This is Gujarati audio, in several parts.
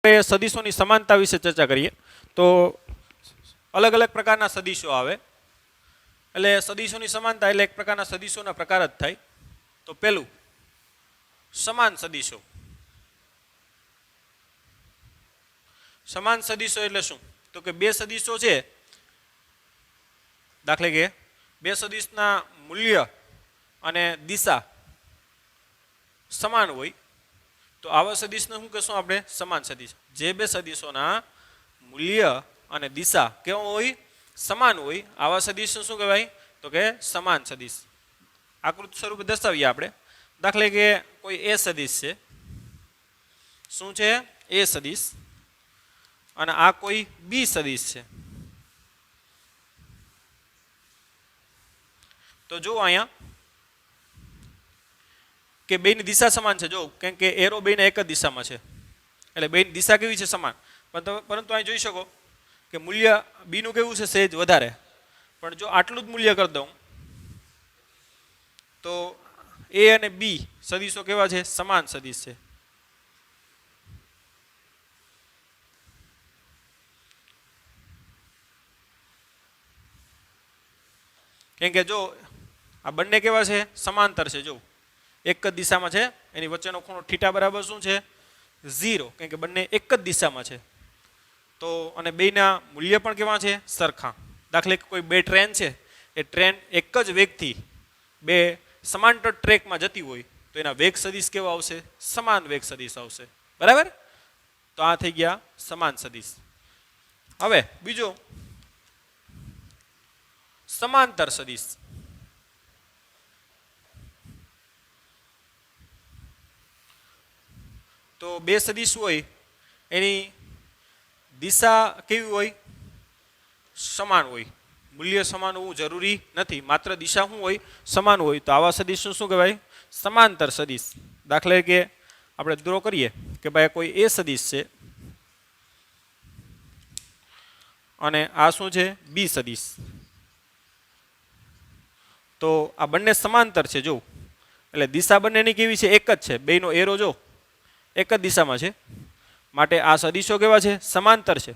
સદીશોની સમાનતા વિશે ચર્ચા કરીએ તો અલગ અલગ પ્રકારના સદીશો આવે એટલે સદીશોની સમાનતા એટલે એક પ્રકારના સદીશોના પ્રકાર જ થાય તો પહેલું સમાન સદીશો સમાન સદીશો એટલે શું તો કે બે સદીશો છે દાખલે કે બે સદીશના મૂલ્ય અને દિશા સમાન હોય તો આવા સદીશને શું કહેશું આપણે સમાન સદીશ જે બે સદીશોના મૂલ્ય અને દિશા કેવો હોય સમાન હોય આવા સદીશને શું કહેવાય તો કે સમાન સદીશ આકૃતિ સ્વરૂપે દર્શાવીએ આપણે દાખલે કે કોઈ એ સદીશ છે શું છે એ સદીશ અને આ કોઈ બી સદીશ છે તો જો અહીંયા કે બેની દિશા સમાન છે જો કેમ કે એરો બેને એક જ દિશામાં છે એટલે બેની દિશા કેવી છે સમાન પરંતુ અહીં જોઈ શકો કે મૂલ્ય બીનું કેવું છે સહેજ વધારે પણ જો આટલું જ મૂલ્ય કરી દઉં તો એ અને બી સદીશો કેવા છે સમાન સદીશ છે કેમ કે જો આ બંને કેવા છે સમાંતર છે જો એક જ દિશામાં છે એની વચ્ચેનો ખૂણો થીટા બરાબર શું છે 0 કેમ કે બંને એક જ દિશામાં છે તો અને બેના મૂલ્ય પણ કેવા છે સરખા દાખલે કોઈ બે ટ્રેન છે એ ટ્રેન એક જ વેગથી બે સમાંતર ટ્રેકમાં જતી હોય તો એના વેગ સદીશ કેવા આવશે સમાન વેગ સદીશ આવશે બરાબર તો આ થઈ ગયા સમાન સદીશ હવે બીજો સમાંતર સદીશ તો બે સદીશ હોય એની દિશા કેવી હોય સમાન હોય મૂલ્ય સમાન હોવું જરૂરી નથી માત્ર દિશા શું હોય સમાન હોય તો આવા સદીશનું શું કહેવાય સમાંતર સદીશ દાખલે કે આપણે ડ્રો કરીએ કે ભાઈ કોઈ એ સદીશ છે અને આ શું છે બી સદીશ તો આ બંને સમાંતર છે જો એટલે દિશા બંનેની કેવી છે એક જ છે બેનો એરો જો એક જ દિશામાં છે માટે આ સદીશો કેવા છે સમાંતર છે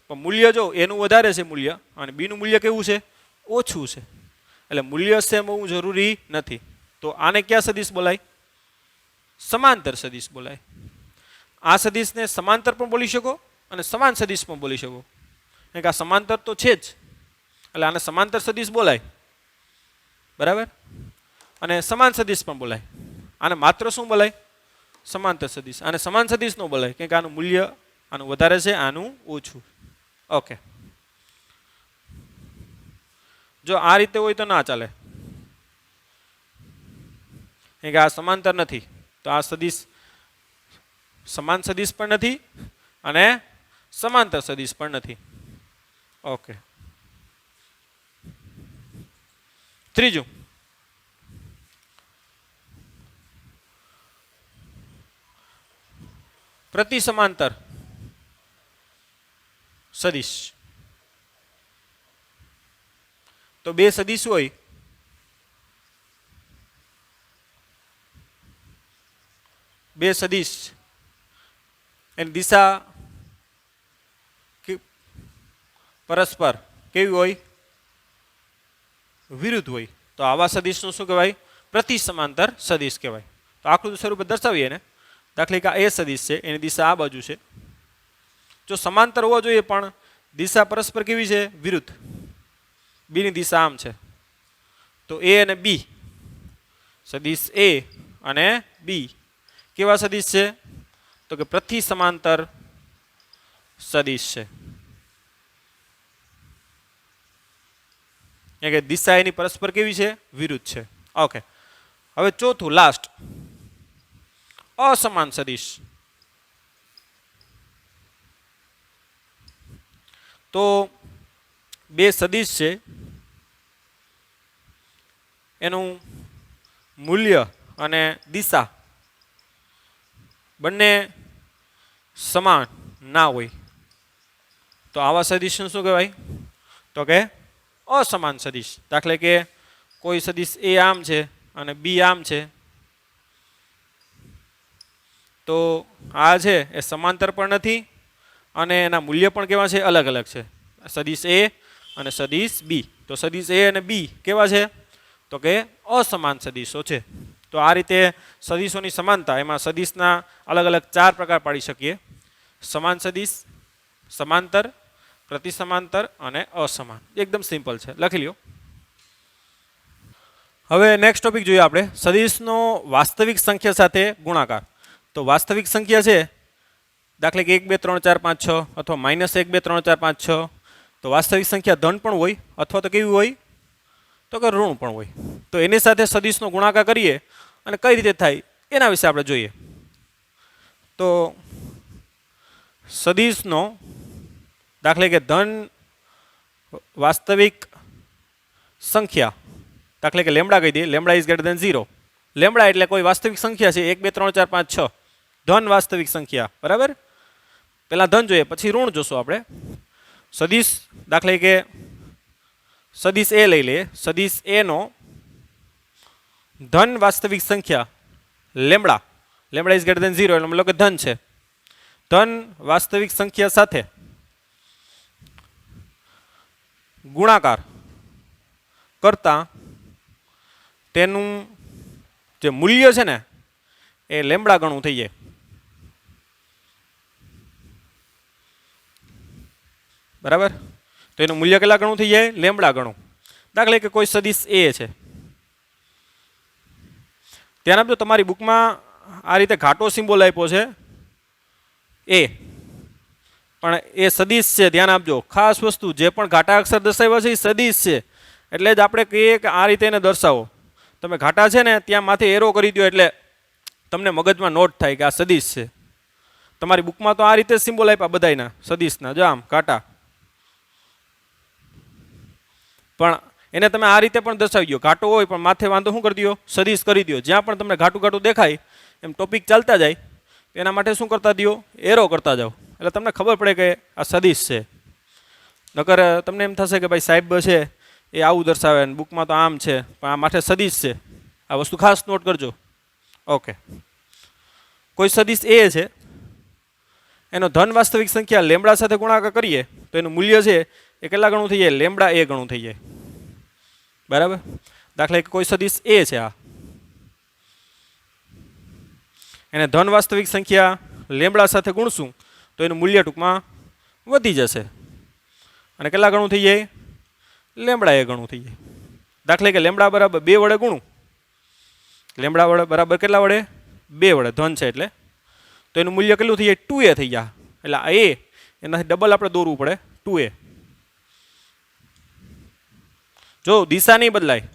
પણ મૂલ્ય જો એનું વધારે છે મૂલ્ય અને બીનું મૂલ્ય કેવું છે ઓછું છે એટલે મૂલ્ય સેમ હોવું જરૂરી નથી તો આને કયા સદીશ બોલાય સમાંતર સદીશ બોલાય આ સદીશને સમાંતર પણ બોલી શકો અને સમાન સદીશ પણ બોલી શકો કારણ કે આ સમાંતર તો છે જ એટલે આને સમાંતર સદીશ બોલાય બરાબર અને સમાન સદીશ પણ બોલાય આને માત્ર શું બોલાય સમાંતર સદીશ અને સમાન સદીશ નો બોલાય કેમ કે આનું મૂલ્ય આનું વધારે છે આનું ઓછું ઓકે જો આ રીતે હોય તો ના ચાલે કેમ કે આ સમાંતર નથી તો આ સદીશ સમાન સદીશ પણ નથી અને સમાંતર સદીશ પણ નથી ઓકે ત્રીજું પ્રતિ સમાંતર સદીશ તો બે સદીશ હોય બે સદીશ એની દિશા પરસ્પર કેવી હોય વિરુદ્ધ હોય તો આવા સદીશનું શું કહેવાય પ્રતિ સમાંતર સદીશ કહેવાય તો આકૃતિ સ્વરૂપે દર્શાવીએ ને દાખલે કે આ એ સદીશ છે એની દિશા આ બાજુ છે જો સમાંતર હોવા જોઈએ પણ દિશા પરસ્પર કેવી છે વિરુદ્ધ બીની દિશા આમ છે તો એ અને બી સદીશ એ અને બી કેવા સદીશ છે તો કે પ્રતિ સમાંતર સદીશ છે કે દિશા એની પરસ્પર કેવી છે વિરુદ્ધ છે ઓકે હવે ચોથું લાસ્ટ અસમાન સદીશ તો બે સદીશ છે એનું મૂલ્ય અને દિશા બંને સમાન ના હોય તો આવા સદીશનું શું કહેવાય તો કે અસમાન સદીશ દાખલે કે કોઈ સદીશ એ આમ છે અને બી આમ છે તો આ છે એ સમાંતર પણ નથી અને એના મૂલ્ય પણ કેવા છે? અલગ અલગ છે. સદિશ એ અને સદિશ બી. તો સદિશ એ અને બી કેવા છે? તો કે અસમાન સદિશો છે. તો આ રીતે સદિશોની સમાનતા, એમાં સદિશના અલગ અલગ 4 પ્રકાર પાડી શકીએ: સમાન સદિશ, સમાંતર, પ્રતિસમાંતર અને અસમાન. એકદમ સિમ્પલ છે, લખી લ્યો. હવે નેક્સ્ટ ટોપિક જોઈએ આપણે, સદિશનો વાસ્તવિક સંખ્યા સાથે ગુણાકાર. તો વાસ્તવિક સંખ્યા છે, દાખલા કે 1 2 3 4 5 6 અથવા -1 2 3 4 5 6. તો વાસ્તવિક સંખ્યા ધન પણ હોય અથવા તો કેવી હોય? તો કે ઋણ પણ હોય. તો એની સાથે સદિશનો ગુણાકાર કરીએ અને કઈ રીતે થાય એના વિશે આપણે જોઈએ. તો સદિશનો દાખલા કે ધન વાસ્તવિક સંખ્યા, દાખલા કે લેમડા કહી દઈએ, lambda is greater than 0. Lambda એટલે કોઈ વાસ્તવિક સંખ્યા છે, 1 2 3 4 5 6 ધન વાસ્તવિક સંખ્યા, બરાબર. પહેલા ધન જોઈએ પછી ઋણ જોશું આપણે. સદિશ દાખલા કે સદિશ એ લઈ લઈએ. સદિશ એ નો ધન વાસ્તવિક સંખ્યા lambda, lambda is greater than 0 એટલે મતલબ કે ધન છે. ધન વાસ્તવિક સંખ્યા સાથે ગુણાકાર કરતા તેનું જે મૂલ્ય છે ને એ લેમડા ગણું થઈ જાય, બરાબર. તો એનું મૂલ્ય કેટલા ગણું થઈ જાય? લેમડા ગણું. દાખલા કે કોઈ સદિશ એ છે, ધ્યાન આપજો તમારી બુકમાં આ રીતે ઘાટો સિમ્બોલ આપ્યો છે એ, પણ એ સદિશ છે. ધ્યાન આપજો, ખાસ વસ્તુ, જે પણ ઘાટા અક્ષર દર્શાવ્યા છે એ સદિશ છે. એટલે જ આપણે કહીએ કે આ રીતે એને દર્શાવો. તમે ઘાટા છે ને ત્યાં માથે એરો કરી દો એટલે તમને મગજમાં નોટ થાય કે આ સદિશ છે. તમારી બુકમાં તો આ રીતે સિમ્બોલ આપ્યા બધાયના સદિશના, જો આમ ઘાટા, પણ એને તમે આ રીતે પણ દર્શાવી દો. ઘાટો હોય પણ માથે વાંધો શું કરી દો? સદિશ કરી દો. જ્યાં પણ તમને ઘાટું ઘાટું દેખાય એમ ટોપિક ચાલતા જાય એના માટે શું કરતા દો? એરો કરતા જાઓ, એટલે તમને ખબર પડે કે આ સદિશ છે. નકર તમને એમ થશે કે ભાઈ સાહેબ છે એ આવું દર્શાવે ને બુકમાં તો આમ છે, પણ આ માથે સદિશ છે. આ વસ્તુ ખાસ નોટ કરજો. ઓકે, કોઈ સદિશ એ છે, એનો ધન વાસ્તવિક સંખ્યા લેમડા સાથે ગુણાકાર કરીએ તો એનું મૂલ્ય છે એ કેટલા ગણું થઈ જાય? લેમડા એ ગણું થઈ જાય, બરાબર. દાખલા કે કોઈ સદિશ એ છે, આ એને ધન વાસ્તવિક સંખ્યા લેમડા સાથે ગુણશું તો એનું મૂલ્ય ટૂંકમાં વધી જશે અને કેટલા ગણું થઈ જાય? લેમડા એ ગણું થઈ જાય. દાખલા કે લેમડા બરાબર 2 વડે ગુણું, લેમડા વડે બરાબર કેટલા વડે? 2 વડે, ધન છે એટલે. તો એનું મૂલ્ય કેટલું થઈ જાય? 2a થઈ જાય. એટલે આ એ એનાથી ડબલ આપણે દોરવું પડે, 2a. જો દિશા નહીં બદલાય,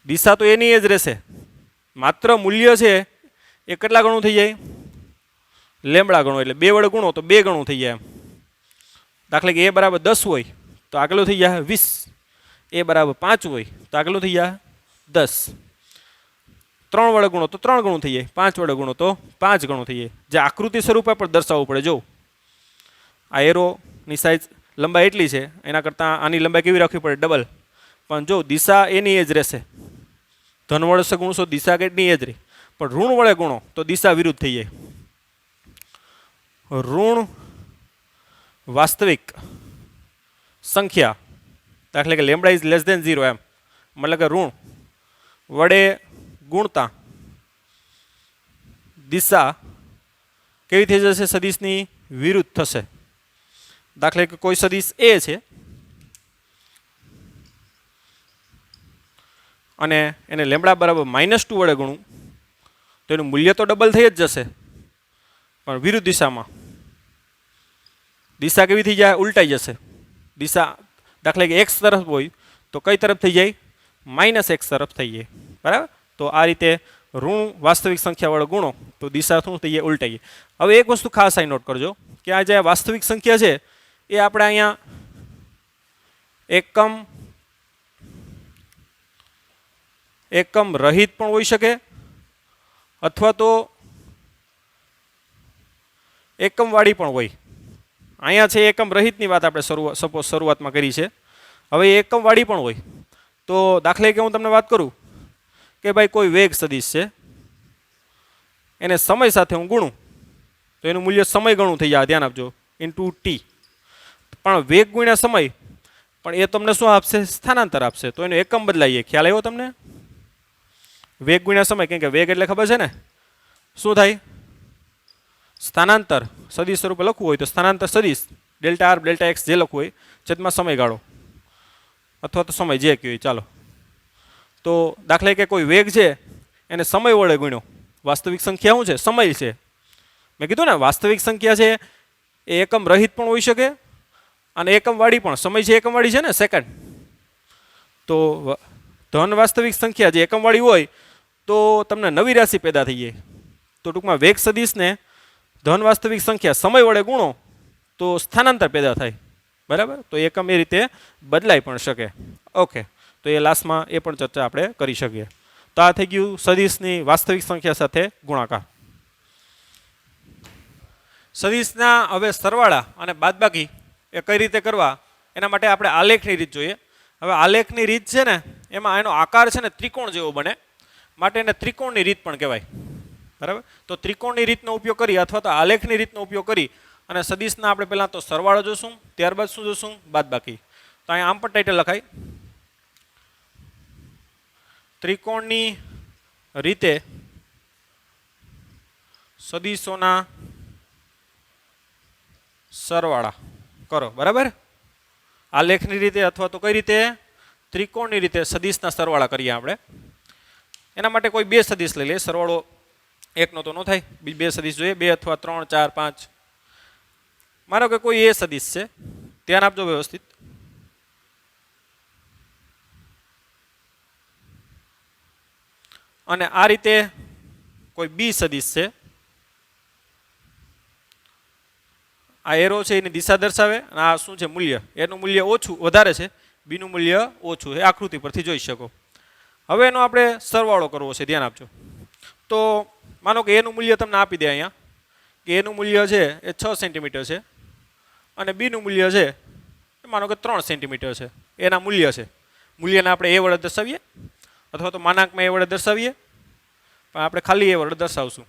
દિશા તો એની જ રહેશે, માત્ર મૂલ્ય છે એ કેટલા ગણું થઈ જાય? લેમડા ગણું. એટલે 2 વડે ગુણો તો 2 ગણું થઈ જાય એમ. દાખલા કે એ બરાબર 10 હોય તો આગળ થઈ જાય 20. એ બરાબર 5 હોય તો આગળ થઈ જાય 10. 3 વડે ગુણો તો 3 ગણું થઈ જાય, 5 વડે ગુણો તો 5 ગણું થઈ જાય. જે આકૃતિ સ્વરૂપે પણ દર્શાવવું પડે. જો આ એરોની સાઈઝ લંબાઈ એટલી છે, એના કરતાં આની લંબાઈ કેવી રાખવી પડે? ડબલ. પણ જો દિશા એની એ જ રહેશે. ધન વડે ગુણશો દિશા કેટલી એ જ રહી, પણ ઋણ વડે ગુણો તો દિશા વિરુદ્ધ થઈ જાય. ઋણ વાસ્તવિક સંખ્યા, દાખલા કે લેમડા ઇઝ લેસ દેન 0 એમ, મતલબ કે ઋણ વડે ગુણતા દિશા કેવી થઈ જશે? સદિશની વિરુદ્ધ થશે. દાખલા કે કોઈ સદિશ એ છે અને એને લેમડા બરાબર -2 વડે ગુણું તો એનું મૂલ્ય તો ડબલ થઈ જ જશે, પણ વિરુદ્ધ દિશામાં. દિશા કેવી થઈ જાય? ઉલટાઈ જશે. દિશા દાખલા કે x તરફ હોય તો કઈ તરફ થઈ જાય? -x તરફ થઈ જાય, બરાબર. તો આ રીતે ઋણ વાસ્તવિક સંખ્યા વડે ગુણો તો દિશા શું થઈ જાય? ઉલટાઈ જાય. હવે એક વસ્તુ ખાસ અહીં નોટ કરજો કે આ જે વાસ્તવિક સંખ્યા છે એ આપણે અહીંયા એકમ રહિત પણ હોઈ શકે અથવા તો એકમવાળી પણ હોય. અહીંયા છે એકમ રહિતની વાત આપણે સપોઝ શરૂઆતમાં કરી છે. હવે એકમવાળી પણ હોય. તો દાખલા કે હું તમને વાત કરું કે ભાઈ કોઈ વેગ સદિશ છે એને સમય સાથે હું ગુણું તો એનું મૂલ્ય સમય ગણું થઈ જાય, ધ્યાન આપજો, ઇન્ટુ ટી. પણ વેગ ગુણ્યા સમય, પણ એ તમને શું આપશે? સ્થાનાંતર આપશે. તો એનો એકમ બદલાઈએ. ખ્યાલ આવ્યો તમને? વેગ ગુણ્યા સમય, કેમ કે વેગ એટલે ખબર છે ને શું થાય? સ્થાનાંતર. સદિશ સ્વરૂપે લખવું હોય તો સ્થાનાંતર સદિશ ડેલ્ટા આર ડેલ્ટા એક્સ જે લખવું હોય છેદમાં સમયગાળો અથવા તો સમય જે કહ્યું. ચાલો તો દાખલા કે કોઈ વેગ છે એને સમય વડે ગુણ્યો. વાસ્તવિક સંખ્યા શું છે? સમય છે. મેં કીધું ને વાસ્તવિક સંખ્યા છે એ એકમ રહિત પણ હોઈ શકે અને એકમવાળી પણ. સમય છે એકમવાળી છે ને, સેકન્ડ. તો ધન વાસ્તવિક સંખ્યા જે એકમવાળી હોય તો તમને નવી રાશિ પેદા થઈ જાય. તો ટૂંકમાં વેગ સદિશને ધન વાસ્તવિક સંખ્યા સમય વડે ગુણો તો સ્થાનાંતર પેદા થાય, બરાબર? તો એકમ એ રીતે બદલાઈ પણ શકે. ઓકે, તો એ લાસ્ટમાં એ પણ ચર્ચા આપણે કરી શકીએ. તો આ થઈ ગયું સદિશની વાસ્તવિક સંખ્યા સાથે ગુણાકાર. સદિશના હવે સરવાળા અને બાદબાકી એ કઈ રીતે કરવા એના માટે આપણે આલેખની રીત જોઈએ. હવે આલેખની રીત છે ને એમાં એનો આકાર છે ને ત્રિકોણ જેવો બને, માટે એને ત્રિકોણની રીત પણ કહેવાય, બરાબર? તો ત્રિકોણની રીતનો ઉપયોગ કરી અથવા તો આલેખની રીતનો ઉપયોગ કરી અને સદિશના આપણે પહેલાં તો સરવાળો જોશું, ત્યારબાદ શું જોશું? બાદબાકી. તો અહીંયા આમ પણ ટાઇટલ લખાય, ત્રિકોણની રીતે સદિશોના સરવાળા કરો, બરાબર? આલેખની રીતે અથવા તો કઈ રીતે? ત્રિકોણની રીતે સદિશના સરવાળા કરીએ આપણે. એના માટે કોઈ બે સદિશ લઈ લે. સરવાળો એકનો તો ન થાય, બે સદિશ જોઈએ, 2 અથવા 3, 4, 5. માનો કે કોઈ એ સદિશ છે, ધ્યાન આપજો વ્યવસ્થિત. અને આ રીતે કોઈ બી સદિશ છે. આ એરો છે એની દિશા દર્શાવે અને આ શું છે? મૂલ્ય. એનું મૂલ્ય ઓછું વધારે છે, બીનું મૂલ્ય ઓછું. એ આકૃતિ પરથી જોઈ શકો. હવે એનો આપણે સરવાળો કરવો છે, ધ્યાન આપજો. તો માનો કે એનું મૂલ્ય તમને આપી દે અહીંયા કે એનું મૂલ્ય છે એ 6 સેન્ટીમીટર છે અને બીનું મૂલ્ય છે એ માનો કે 3 સેન્ટીમીટર છે. એના મૂલ્ય છે. મૂલ્યને આપણે એ વડે દર્શાવીએ અથવા તો માનાંકમાં એ વડે દર્શાવીએ, પણ આપણે ખાલી એ વડે દર્શાવશું.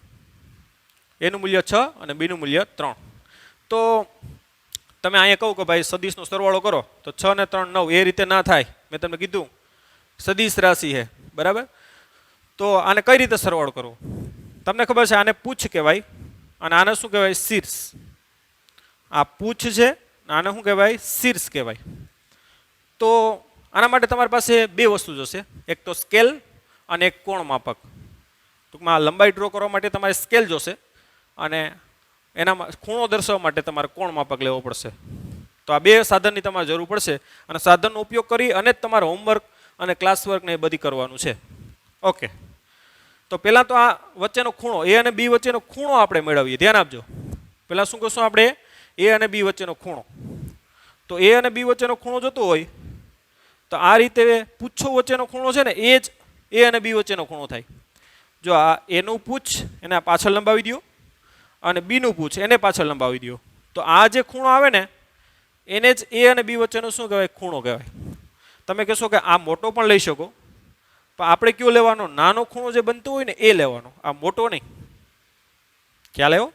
એનું મૂલ્ય 6 અને બીનું મૂલ્ય 3. તો તમે અહીંયા કહું કે ભાઈ સદિશનો સરવાળો કરો તો 6 ને 3 9, એ રીતે ના થાય. મેં તમને કીધું સદિશ રાશિ છે, બરાબર? તો આને કઈ રીતે સરવાળો કરવો? તમને ખબર છે આને પૂછ કહેવાય અને આને શું કહેવાય? શીર્ષ. આ પૂછ છે, આને શું કહેવાય? શીર્ષ કહેવાય. તો આના માટે તમારી પાસે બે વસ્તુ જોશે, એક તો સ્કેલ અને એક કોણ માપક. ટૂંકમાં લંબાઈ ડ્રો કરવા માટે તમારે સ્કેલ જોશે અને એના ખૂણો દર્શાવવા માટે તમારે કોણ માપક લેવો પડશે. તો આ બે સાધનની તમારે જરૂર પડશે અને સાધનનો ઉપયોગ કરી અને જ તમારે હોમવર્ક અને ક્લાસ વર્ક ને એ બધી કરવાનું છે. ઓકે, તો પહેલાં તો આ વચ્ચેનો ખૂણો, એ અને બી વચ્ચેનો ખૂણો આપણે મેળવીએ. ધ્યાન આપજો. પહેલાં શું કરશું આપણે? એ અને બી વચ્ચેનો ખૂણો. તો એ અને બી વચ્ચેનો ખૂણો જોતો હોય તો આ રીતે પૂછો વચ્ચેનો ખૂણો છે ને એ જ એ અને બી વચ્ચેનો ખૂણો થાય. જો આ એનું પૂછ એને પાછળ લંબાવી દો અને બીનું પૂછ એને પાછળ લંબાવી દો. તો આ જે ખૂણો આવે ને એને જ એ અને બી વચ્ચેનો શું કહેવાય? ખૂણો કહેવાય. તમે કહેશો કે આ મોટો પણ લઈ શકો, પણ આપણે કયો લેવાનો? નાનો ખૂણો જે બનતો હોય ને એ લેવાનો, આ મોટો નહીં. ખ્યાલ આવ્યો?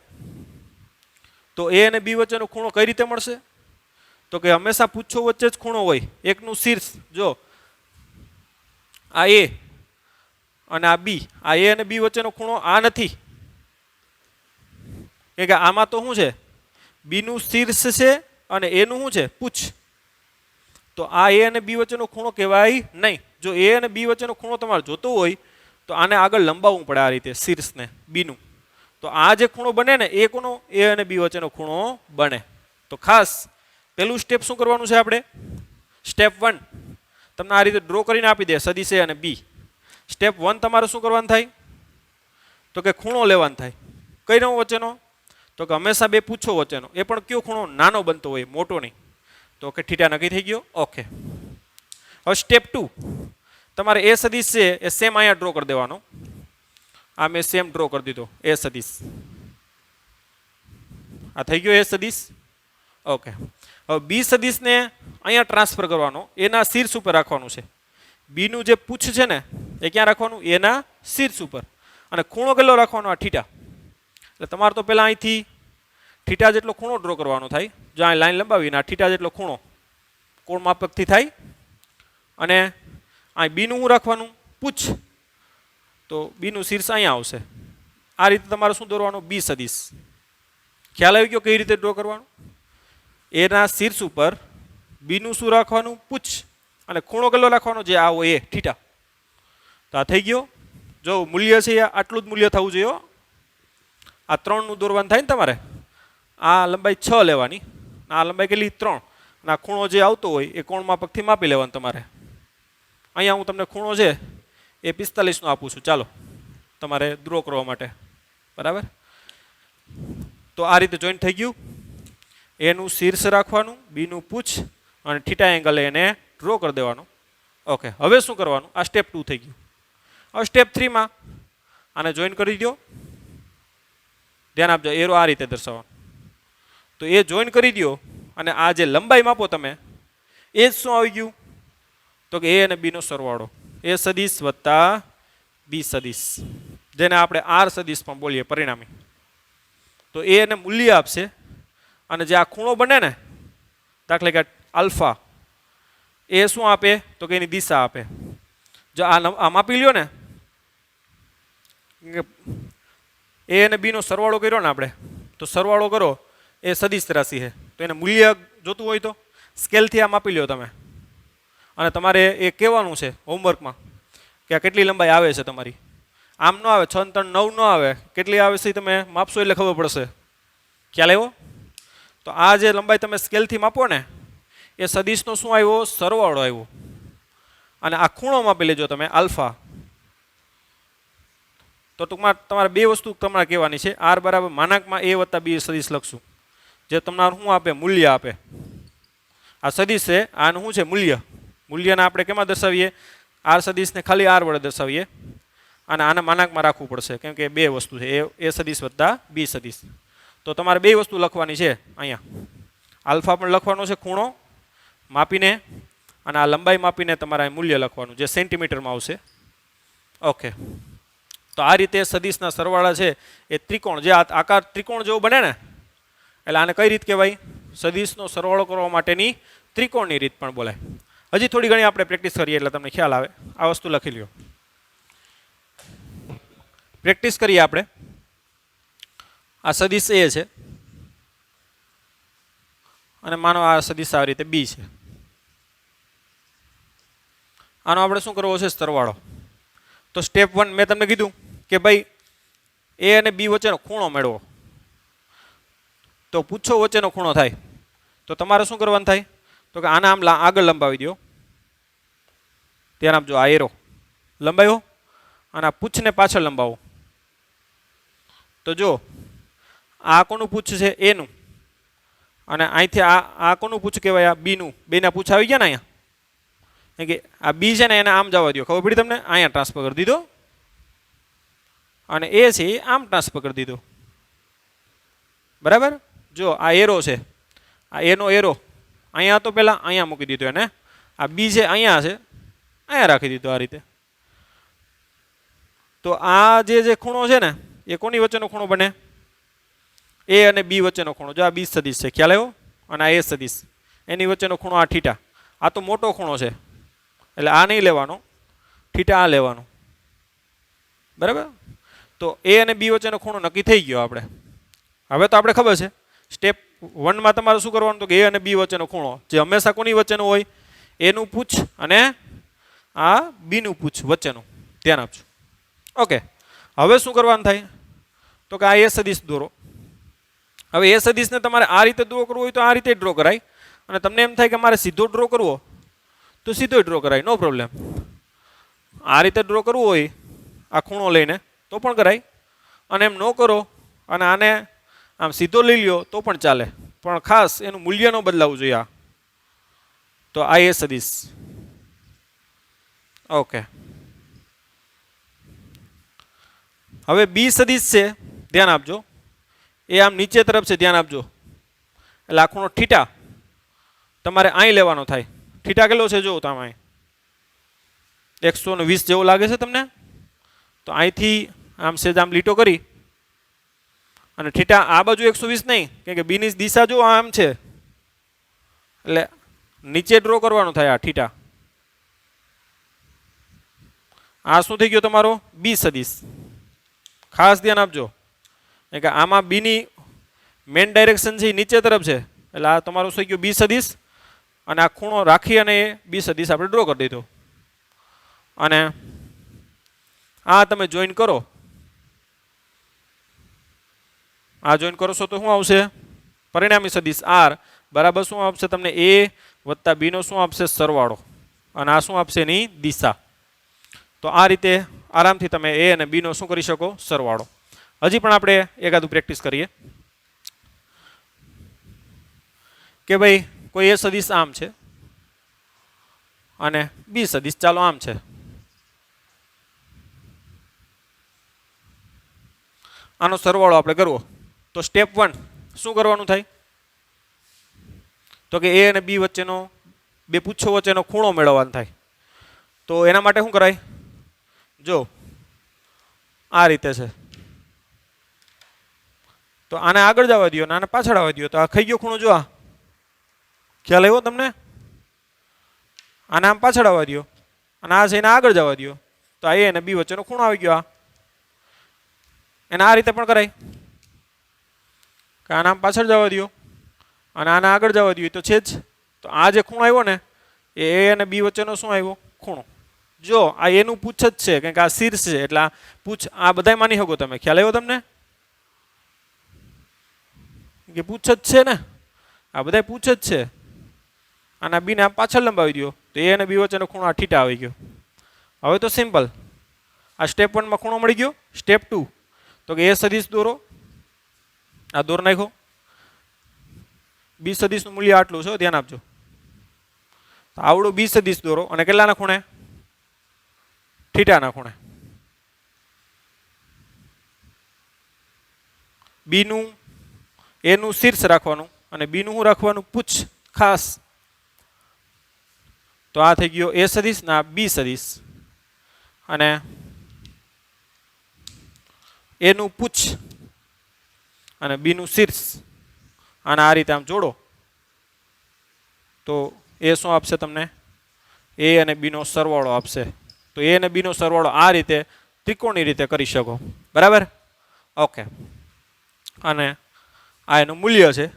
તો એ અને બી વચ્ચેનો ખૂણો કઈ રીતે મળશે? તો કે હંમેશા પૂછો વચ્ચે જ ખૂણો હોય. એકનું શીર્ષ, જો આ એ અને આ બી, આ એ અને બી વચ્ચેનો ખૂણો આ નથી. કે આમાં તો શું છે? બીનું શીર્ષ છે અને એનું શું છે? પૂછ. તો આ એ અને બી વચ્ચેનો ખૂણો કહેવાય નહીં. જો એ અને બી વચ્ચેનો ખૂણો તમારે જોતો હોય તો આને આગળ લંબાવવું પડે આ રીતે, શીર્ષને બીનું. તો આ જે ખૂણો બને ને એ કોનો? એ અને બી વચ્ચેનો ખૂણો બને. તો ખાસ પહેલું સ્ટેપ શું કરવાનું છે આપણે? સ્ટેપ 1 તમને આ રીતે ડ્રો કરીને આપી દે, સદિશ એ અને બી. સ્ટેપ 1 તમારે શું કરવાનું થાય? તો કે ખૂણો લેવાનું થાય. કઈ નો વચ્ચેનો? તો કે હંમેશા બે પૂછો વચ્ચેનો. એ પણ કયો ખૂણો? નાનો બનતો હોય, મોટો નહીં. તો કે થીટા નક્કી થઈ ગયો. ઓકે, હવે સ્ટેપ 2 તમારે એ સદિશ છે એ સેમ અહીંયા ડ્રો કરી દેવાનો. આ મેં સેમ ડ્રો કરી દીધો એ સદિશ. આ થઈ ગયો એ સદિશ. ઓકે, હવે બી સદિશને અહીંયા ટ્રાન્સફર કરવાનો, એના શીર્ષ ઉપર રાખવાનું છે. બીનું જે પૂછ છે ને એ ક્યાં રાખવાનું? એના શીર્ષ ઉપર. અને ખૂણો કેટલો રાખવાનો? આ થીટા. એટલે તમારે તો પહેલાં અહીંથી થીટા જેટલો ખૂણો ડ્રો કરવાનો થાય. જો અહીં લાઈન લંબાવીને આ થીટા જેટલો ખૂણો કોણ માપકથી થાય. અને અહીં બીનું શું રાખવાનું? પૂછ. તો બીનું શીર્ષ અહીંયા આવશે. આ રીતે તમારે શું દોરવાનું? બી સદીશ. ખ્યાલ આવી ગયો કઈ રીતે ડ્રો કરવાનું? એના શીર્ષ ઉપર બીનું શું રાખવાનું? પૂછ. અને ખૂણો કેટલો રાખવાનો? જે આવો એ થીટા. તો આ થઈ ગયો. જો મૂલ્ય છે આટલું જ મૂલ્ય થવું જોઈએ. આ 3નું દોરવાનું થાય ને તમારે. આ લંબાઈ 6 લેવાની, આ લંબાઈ કેટલી? 3. અને આ ખૂણો જે આવતો હોય એ કોણ માપકથી માપી લેવાનું તમારે. અહીંયા હું તમને ખૂણો છે એ 45 નો આપું છું. ચાલો તમારે ડ્રો કરવા માટે. બરાબર. તો આ રીતે જોઈન્ટ થઈ ગયું. એનું શીર્ષ રાખવાનું, બીનું પૂછ અને થીટા એંગલ એને ડ્રો કરી દેવાનો. ઓકે, હવે શું કરવાનું? આ સ્ટેપ 2 થઈ ગયું. હવે સ્ટેપ 3 માં આને જોઈન કરી દો. ધ્યાન આપજો, એરો આ રીતે દર્શાવવાનો. તો એ જોઈન કરી દો અને આ જે લંબાઈ માપો તમે એ જ શું આવી ગયું? તો કે એ અને બી નો સરવાળો. એ સદીશ વત્તા બી સદીશ, જેને આપણે આર સદીશ પણ બોલીએ પરિણામી. તો એ એને મૂલ્ય આપશે અને જે આ ખૂણો બને ને, દાખલા કે આલ્ફા, એ શું આપે? તો કે એની દિશા આપે. જો આ માપી લ્યો ને, એ અને બી નો સરવાળો કર્યો ને આપણે, તો સરવાળો કરો એ સદીશ રાશિ છે. તો એને મૂલ્ય જોતું હોય તો સ્કેલથી આ માપી લ્યો તમે. અને તમારે એ કહેવાનું છે હોમવર્કમાં કે આ કેટલી લંબાઈ આવે છે તમારી. આમ ન આવે, 6 3 9 ન આવે, કેટલી આવે છે તમે માપશો એટલે ખબર પડશે. ખ્યાલ આવ્યો? તો આ જે લંબાઈ તમે સ્કેલથી માપો ને એ સદીશનો શું આવ્યો? સરવાળો આવ્યો. અને આ ખૂણો માપી લેજો તમે આલ્ફા. તો ટૂંકમાં તમારે બે વસ્તુ તમારે કહેવાની છે. આર બરાબર માનાંકમાં એ વત્તા બી સદીશ લખશું, જે તમારે શું આપે? મૂલ્ય આપે. આ સદીશ છે, આનું શું છે? મૂલ્ય. મૂલ્યને આપણે કેમાં દર્શાવીએ? આર સદીશને ખાલી આર વડે દર્શાવીએ. અને આને માનાંકમાં રાખવું પડશે કેમ કે બે વસ્તુ છે, એ સદીશ વત્તા બી સદીશ. તો તમારે બે વસ્તુ લખવાની છે અહીંયા. આલ્ફા પણ લખવાનો છે ખૂણો માપીને, અને આ લંબાઈ માપીને તમારે મૂલ્ય લખવાનું જે સેન્ટીમીટરમાં આવશે. ઓકે, તો આ રીતે સદીશના સરવાળા છે એ ત્રિકોણ, જે આકાર ત્રિકોણ જેવો બને ને, એટલે આને કઈ રીત કહેવાય? સદીશનો સરવાળો કરવા માટેની ત્રિકોણની રીત પણ બોલાય. હજી થોડી ઘણી આપણે પ્રેક્ટિસ કરીએ એટલે તમને ખ્યાલ આવે. આ વસ્તુ લખી લ્યો, પ્રેક્ટિસ કરીએ આપણે. આ સદીશ એ છે અને માનો આ સદીશ આવી રીતે બી છે. આનો આપણે શું કરવો છે? સરવાળો. તો સ્ટેપ 1 મેં તમને કીધું કે ભાઈ એ અને બી વચ્ચેનો ખૂણો મેળવો. તો પૂછો વચ્ચેનો ખૂણો થાય તો તમારે શું કરવાનું થાય? તો કે આને આમ આગળ લંબાવી દો. ધ્યાન આપજો, આ એરો લંબાવ્યો અને આ પૂછને પાછળ લંબાવો. તો જો આ કોનું પૂછ છે? એનું. અને અહીંથી આ કોનું પૂછ કહેવાય? આ બીનું. બેના પૂછ આવી ગયા ને અહીંયા. કે આ બી છે ને એને આમ જવા દો. ખબર પડી તમને? અહીંયા ટ્રાન્સફર કરી દીધો. અને એ છે એ આમ ટ્રાન્સફર કરી દીધો. બરાબર. જો આ એરો છે, આ એનો એરો અહીંયા તો પહેલાં અહીંયા મૂકી દીધો એને. આ બી છે અહીંયા છે, અહીંયા રાખી દીધો આ રીતે. તો આ જે ખૂણો છે ને એ કોની વચ્ચેનો ખૂણો બને? એ અને બી વચ્ચેનો ખૂણો. જો આ બી સદીશ છે, ખ્યાલ આવ્યો? અને આ એ સદીશ, એની વચ્ચેનો ખૂણો આ થીટા. આ તો મોટો ખૂણો છે એટલે આ નહીં લેવાનો, થીટા આ લેવાનો. બરાબર. તો એ અને બી વચ્ચેનો ખૂણો નક્કી થઈ ગયો આપણે. હવે તો આપણે ખબર છે સ્ટેપ 1 માં તમારે શું કરવાનું? તો કે એ અને બી વચ્ચેનો ખૂણો જે હંમેશા કોની વચ્ચેનો હોય? એનું પૂછ અને આ બીનું પૂછ વચ્ચેનું. ધ્યાન આપજો. ઓકે, હવે શું કરવાનું થાય? તો કે આ એ સદીશ દોરો. હવે એ સદીશને તમારે આ રીતે ડ્રો કરવો હોય તો આ રીતે ડ્રો કરાય. અને તમને એમ થાય કે મારે સીધો ડ્રો કરવો તો સીધો ડ્રો કરાય, નો પ્રોબ્લેમ. આ રીતે ડ્રો કરવો હોય આ ખૂણો લઈને તો પણ કરાય. અને એમ ન કરો અને આને આમ સીધો લઈ લ્યો તો પણ ચાલે, પણ ખાસ એનું મૂલ્ય ન બદલાવવું જોઈએ. આ તો આ એ સદીશ. ઓકે, હવે બી સદીશ છે, ધ્યાન આપજો, એ આમ નીચે તરફ છે. ધ્યાન આપજો. એટલે આ ખૂણો થીટા તમારે અહીં લેવાનો થાય. થીટા કેટલો છે જો તમે? 120 જેવો લાગે છે તમને? તો અહીંથી આમ સેજ આમ લીટો કરી અને થીટા આ બાજુ 120 નહીં, કેમ કે બીની દિશા જો આમ છે, એટલે નીચે ડ્રો કરવાનું થાય આ થીટા. આ શું થઈ ગયો તમારો બી સદિશ. ખાસ ધ્યાન આપજો કે આમાં બીની મેન ડાયરેક્શન છે નીચે તરફ છે, એટલે આ તમારું થઈ ગયું બી સદિશ, અને આ ખૂણો રાખી અને એ બી સદિશ આપણે ડ્રો કરી દીધો. અને આ તમે જોઈન કરો, આ જોઈન કરો છો તો શું આવશે? પરિણામી સદિશ આર બરાબર શું આપશે તમને? એ વત્તા બી નો શું આપશે? સરવાળો. અને આ શું આપશે? એની દિશા. તો આ રીતે આરામથી તમે એ અને બી નો શું કરી શકો? સરવાળો. હજી પણ આપણે એકાદું પ્રેક્ટિસ કરીએ કે ભાઈ કોઈ એ સદિશ આમ છે અને બી સદિશ ચાલો આમ છે. આનો સરવાળો આપણે કરવો તો સ્ટેપ 1 શું કરવાનું થાય? તો કે એ અને બી વચ્ચેનો, બે પુચ્છો વચ્ચેનો ખૂણો મેળવવાનો થાય. તો એના માટે શું કરાય? જો આ રીતે છે, તો આને આગળ જવા દો અને આને પાછળ આવવા દો, તો આ ખાઈ ગયો ખૂણો. જો આ ખ્યાલ આવ્યો તમને? આને આમ પાછળ આવવા દો અને આ છે એને આગળ જવા દો, તો આ એ અને બી વચ્ચેનો ખૂણો આવી ગયો. એને આ રીતે પણ કરાય કે આને આમ પાછળ જવા દો અને આને આગળ જવા દો, તો છે જ. તો આ જે ખૂણો આવ્યો ને એ અને બી વચ્ચેનો શું આવ્યો? ખૂણો. જો આ એનું પૂછ જ છે, કારણ કે આ શીર્ષ છે, એટલે આ પૂછ આ બધાય માની શકો તમે. ખ્યાલ આવ્યો તમને? કે પૂછ જ છે ને, આ બધાય પૂછ જ છે. અને આ બીને આમ પાછળ લંબાવી દો, તો એ અને બી વચ્ચેનો ખૂણો આ થીટા આવી ગયો. હવે તો સિમ્પલ. આ સ્ટેપ 1 માં ખૂણો મળી ગયો. સ્ટેપ 2 તો કે એ સદિશ દોરો. આ દોર નાખો. બી સદિશનું મૂલ્ય આટલું છે, ધ્યાન આપજો. આવડું બી સદિશ દોરો અને કેટલાના ખૂણે? થીટાના ખૂણે. બીનું એનું શીર્ષ રાખવાનું અને બીનું શું રાખવાનું? પૂછ. ખાસ. તો આ થઈ ગયો એ સદિશ ના બી સદિશ, અને એનું પૂછ અને બીનું શીર્ષ, અને આ રીતે આમ જોડો તો એ શું આપશે તમને? એ અને બી નો સરવાળો આપશે. તો એ અને બી નો સરવાળો આ રીતે ત્રિકોણની રીતે કરી શકો. બરાબર? ઓકે. અને આ એનું મૂલ્ય છે,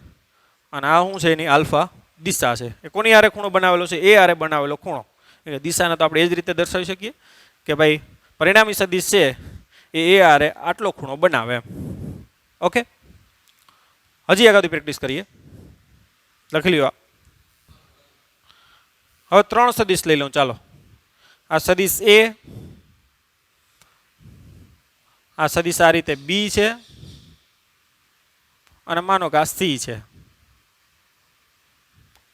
અને આ શું છે? એની આલ્ફા દિશા છે. એ કોની આરે ખૂણો બનાવેલો છે? એ આરે બનાવેલો ખૂણો. એટલે દિશાને તો આપણે એ જ રીતે દર્શાવી શકીએ કે ભાઈ પરિણામી સદિશ છે એ આરે આટલો ખૂણો બનાવે એમ. ઓકે. હજી એકાદી પ્રેક્ટિસ કરીએ. લખી લ્યો. હવે 3 સદિશ લઈ લઉં. ચાલો. આ સદિશ એ, આ સદિશ આ રીતે બી છે, અને માનો કે આ સી છે.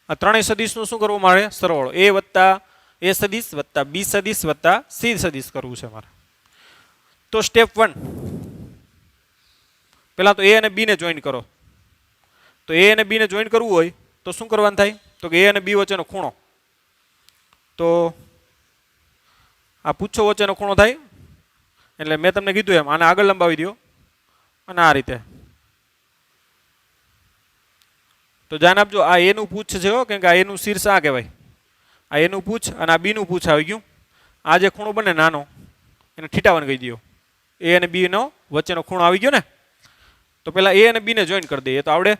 આ ત્રણેય સદિશનું શું કરવું મારે? સરવાળો. એ વત્તા એ સદિશ વત્તા બી સદિશ વત્તા સી સદિશ કરવું છે મારે. તો સ્ટેપ 1 પહેલા તો એ અને બી ને જોઈન કરો. તો એ અને બી ને જોઈન કરવું હોય તો શું કરવાનું થાય? તો કે એ અને બી વચ્ચેનો ખૂણો, તો આ પૂછો વચ્ચેનો ખૂણો થાય. એટલે મેં તમને કીધું એમ આને આગળ લંબાવી દો અને આ રીતે. તો ધ્યાન આપજો, આ એનું પૂછ છે, કેમ કે આ એનું શીર્ષ આ કહેવાય. આ એનું પૂછ અને આ બીનું પૂછ આવી ગયું. આ જે ખૂણો બને નાનો એને થીટા 1 કહી દો. એ અને બી નો વચ્ચેનો ખૂણો આવી ગયો ને. તો પેલા એ અને બી ને જોઈન કરી દઈએ તો આવડે.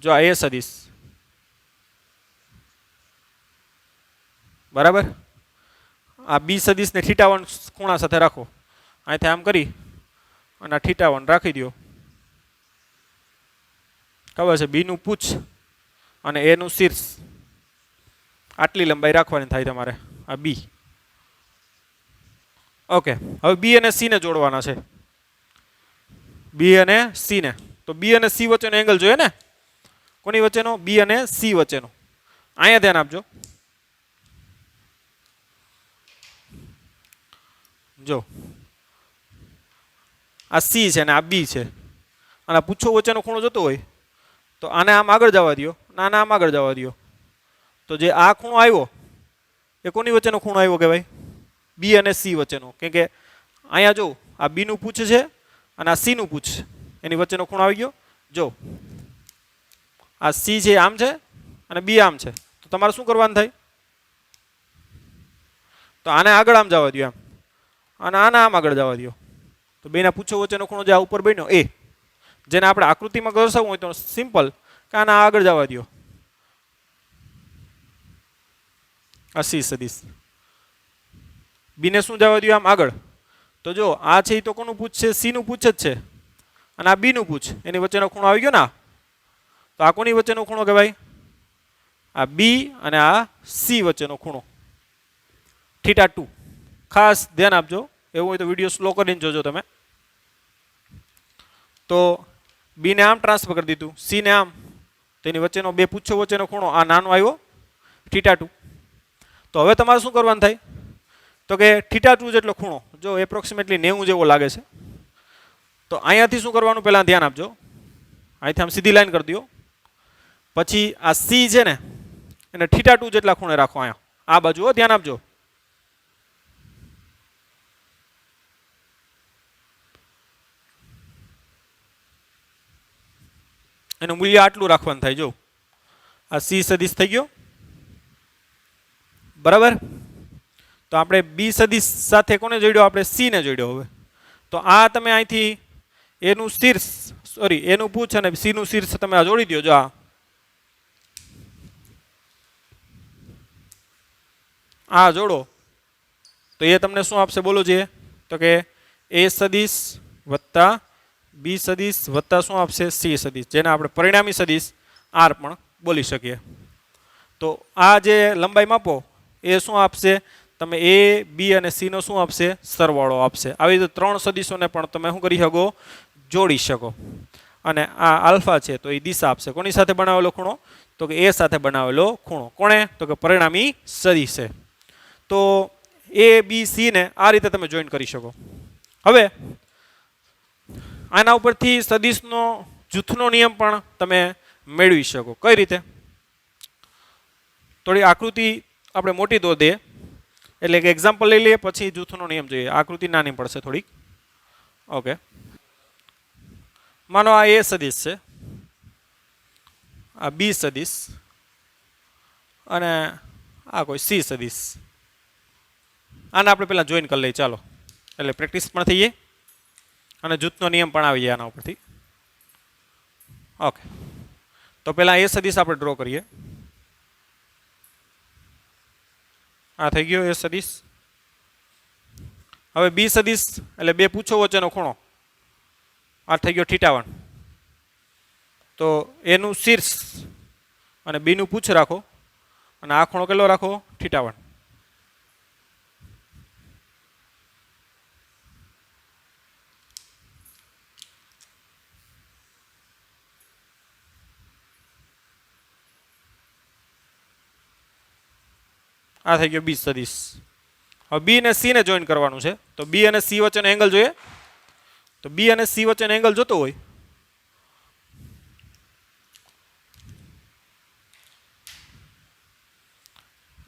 જો આ એ સદિશ, બરાબર. આ બી સદિશ ને થીટા 1 ખૂણા સાથે રાખો. અહીંથી આમ કરી અને આ થીટા 1 રાખી દો. ખબર છે? બી નું પૂછ અને એ નું શીર્ષ આટલી લંબાઈ રાખવાની થાય તમારે. આ બી. ઓકે. હવે બી અને સી ને જોડવાના છે. બી અને સી ને. તો બી અને સી વચ્ચેનો એંગલ જોઈએ ને. કોની વચ્ચેનો? બી અને સી વચ્ચેનો. અહીંયા ધ્યાન આપજો. જો આ સી છે અને આ બી છે, અને પૂછો વચ્ચેનો ખૂણો જતો હોય તો આને આમ આગળ જવા દો, આને આમ આગળ જવા દો. તો જે આ ખૂણો આવ્યો એ કોની વચ્ચેનો ખૂણો આવ્યો કહેવાય? બી અને સી વચ્ચેનો. કેમ કે અહીંયા જો આ બી નું પૂછ છે અને આ સીનું પૂછ, એની વચ્ચેનો ખૂણો આવી ગયો. જો આ સી છે આમ છે અને બી આમ છે, તો તમારે શું કરવાનું થાય? તો આને આગળ આમ જવા દો એમ, અને આને આમ આગળ જવા દો. તો બેના પૂછો વચ્ચેનો ખૂણો જે આ ઉપર બન્યો એ, જેને આપણે આકૃતિમાં દર્શાવવું હોય તો સિમ્પલ કે આના આગળ જવા દો. આ સી સદીશ. બીને શું જવા દો આમ આગળ. તો જો આ છે એ તો કોનું પૂછ છે? સી નું પૂછ જ છે. અને આ બી નું પૂછ, એની વચ્ચેનો ખૂણો આવી ગયો ને. તો આ કોની વચ્ચેનો ખૂણો કહેવાય? આ બી અને આ સી વચ્ચેનો ખૂણો, θ2. ખાસ ધ્યાન આપજો, એવું હોય તો વિડીયો સ્લો કરીને જોજો તમે. તો બી ને આમ ટ્રાન્સફર કરી દીધું, સી ને આમ, તેની વચ્ચેનો બે પૂછો વચ્ચેનો ખૂણો આ નાનો આવ્યો θ2. તો હવે તમારે શું કરવાનું થાય? તો કે θ2 જેટલો ખૂણો, જો એપ્રોક્સિમેટલી 90 જેવો લાગે છે. તો અહીંયાથી શું કરવાનું પહેલાં ધ્યાન આપજો. અહીંથી આમ સીધી લાઈન કરી દો. પછી આ સી છે ને એને θ2 જેટલા ખૂણે રાખો. અહીંયા આ બાજુ ધ્યાન આપજો. એનું મૂલ્ય આટલું રાખવાનું થાય. જો આ સી સદીશ થઈ ગયો, બરાબર. તો આપણે બી સદીશ સાથે કોને જોડ્યો? આપણે સી ને જોડ્યો. હવે તો આ તમે અહીંથી એનું શીર્ષ, સોરી એનું પૂછ અને સી નું શીર્ષ તમે આ જોડી દો. જો આ જોડો તો એ તમને શું આપશે બોલો છે? તો કે એ સદીશ વત્તા બી સદીશ વત્તા શું આપશે? સી સદીશ, જેને આપણે પરિણામી સદીશ આર પણ બોલી શકીએ. તો આ જે લંબાઈ માપો એ શું આપશે? તમે એ બી અને સી નો શું આપશે? સરવાળો આપશે. આવી રીતે ત્રણ સદીશોને પણ તમે શું કરી શકો? જોડી શકો. અને આ આલ્ફા છે તો એ દિશા આપશે. કોની સાથે બનાવેલો ખૂણો? તો કે એ સાથે બનાવેલો ખૂણો. કોણે? તો કે પરિણામી સદીશ છે. તો એ બી સી ને આ રીતે તમે જોઈન કરી શકો. હવે આના ઉપરથી સદીશનો જૂથનો નિયમ પણ તમે મેળવી શકો. કઈ રીતે? થોડી આકૃતિ આપણે મોટી દો દે, એટલે કે એક્ઝામ્પલ લઈ લઈએ પછી જૂથનો નિયમ જોઈએ. આકૃતિ નાની પડશે થોડીક. ઓકે, માનો આ એ સદીશ છે, આ બી સદીશ અને આ કોઈ સી સદીશ. આને આપણે પહેલાં જોઈન કરી લઈએ ચાલો, એટલે પ્રેક્ટિસ પણ થઈ જાય અને જૂથનો નિયમ પણ આવી જાય આના ઉપરથી. ઓકે, તો પહેલાં એ સદીશ આપણે ડ્રો કરીએ. આ થઈ ગયો એ સદીશ. હવે બી સદીશ એટલે બે પૂછો વચ્ચેનો ખૂણો, આ થઈ ગયો θ1. તો એનું શીર્ષ અને બીનું પૂછ રાખો અને આ ખૂણો કેટલો રાખો? θ1. આ થઈ ગયો બી સદીશ. હવે બી અને સી ને જોઈન કરવાનું છે. તો બી અને સી વચ્ચેનો એંગલ જોઈએ. તો બી અને સી વચ્ચેનો એંગલ જોતો હોય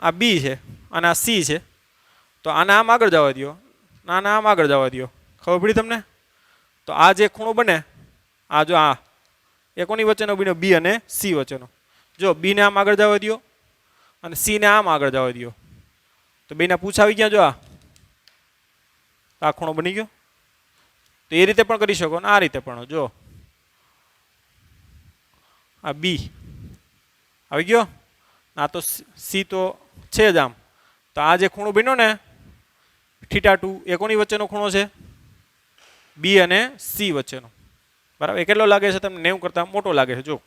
આ બી છે અને આ સી છે, તો આને આમ આગળ જવા દો, આને આમ આગળ જવા દો. ખબર પડી તમને? તો આ જે ખૂણો બને, આ જો આ એ કોની વચ્ચેનો બન્યો? બી અને સી વચ્ચેનો. જો બી ને આમ આગળ જવા દો અને સી ને આમ આગળ જવા દો, તો બેના પૂછ આવી ગયા. જો આ ખૂણો બની ગયો. તો એ રીતે પણ કરી શકો ને આ રીતે પણ. જો આ બી આવી ગયો, આ તો સી તો છે જ આમ. તો આ જે ખૂણો બન્યો ને θ2 એ કોની વચ્ચેનો ખૂણો છે? બી અને સી વચ્ચેનો. બરાબર. એ કેટલો લાગે છે તમને? 90 કરતાં મોટો લાગે છે. જો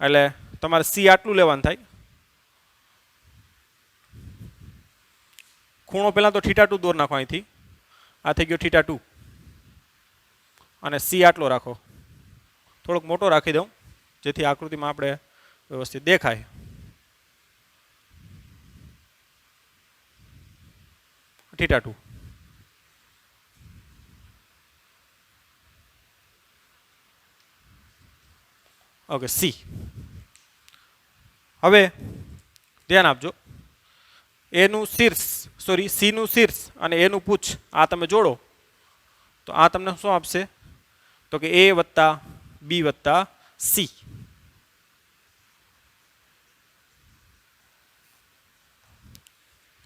એટલે તમારે સી આટલું લેવાનું થાય. ખૂણો પહેલાં તો θ2 દોર નાખો અહીંથી. આ થઈ ગયો θ2 અને સી આટલો રાખો. થોડોક મોટો રાખી દઉં જેથી આકૃતિમાં આપણે વ્યવસ્થિત દેખાય. θ2. Okay, C. હવે ધ્યાન આપજો, એનું શીર્ષ, સોરી સી નું શીર્ષ અને એનું પૂછ આ તમે જોડો તો આ તમને શું આપશે? તો કે એ વત્તા બી વત્તા સી.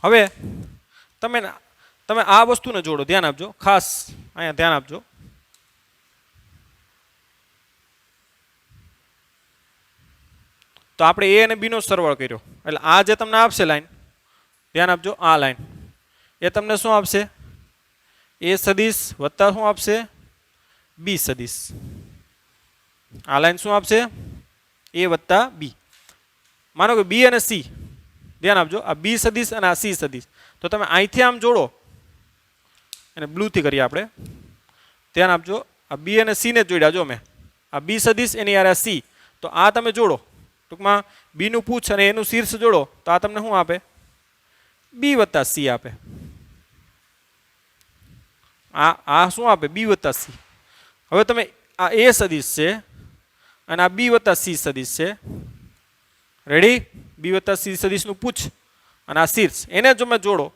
હવે તમે તમે આ વસ્તુને જોડો, ધ્યાન આપજો, ખાસ અહીંયા ધ્યાન આપજો. તો આપણે એ અને બી નો સરવાળો કર્યો એટલે આ જે તમને આપશે લાઈન, ધ્યાન આપજો, આ લાઈન એ તમને શું આપશે? એ સદિશ વત્તા શું આપશે? બી સદિશ. આ લાઈન શું આપશે? એ વત્તા બી. માનો કે બી અને સી, ધ્યાન આપજો, આ બી સદિશ અને આ સી સદિશ. તો તમે અહીંથી આમ જોડો, અને બ્લુથી કરીએ આપણે, ધ્યાન આપજો, આ બી અને સી ને જોડ્યા જો મેં, આ બી સદિશ એની યાર સી, તો આ તમે જોડો, ટૂંકમાં બી નું પૂછ અને એનું શીર્ષ જોડો તો આ તમને શું આપે? બી વત્તા સી આપે. આ શું આપે? બી વત્તા સી. હવે તમે આ એ સદિશ છે અને આ બી વત્તા સી સદિશ છે, રેડી? બી વત્તા સી સદિશનું પૂછ અને આ શીર્ષ, એને જો તમે જોડો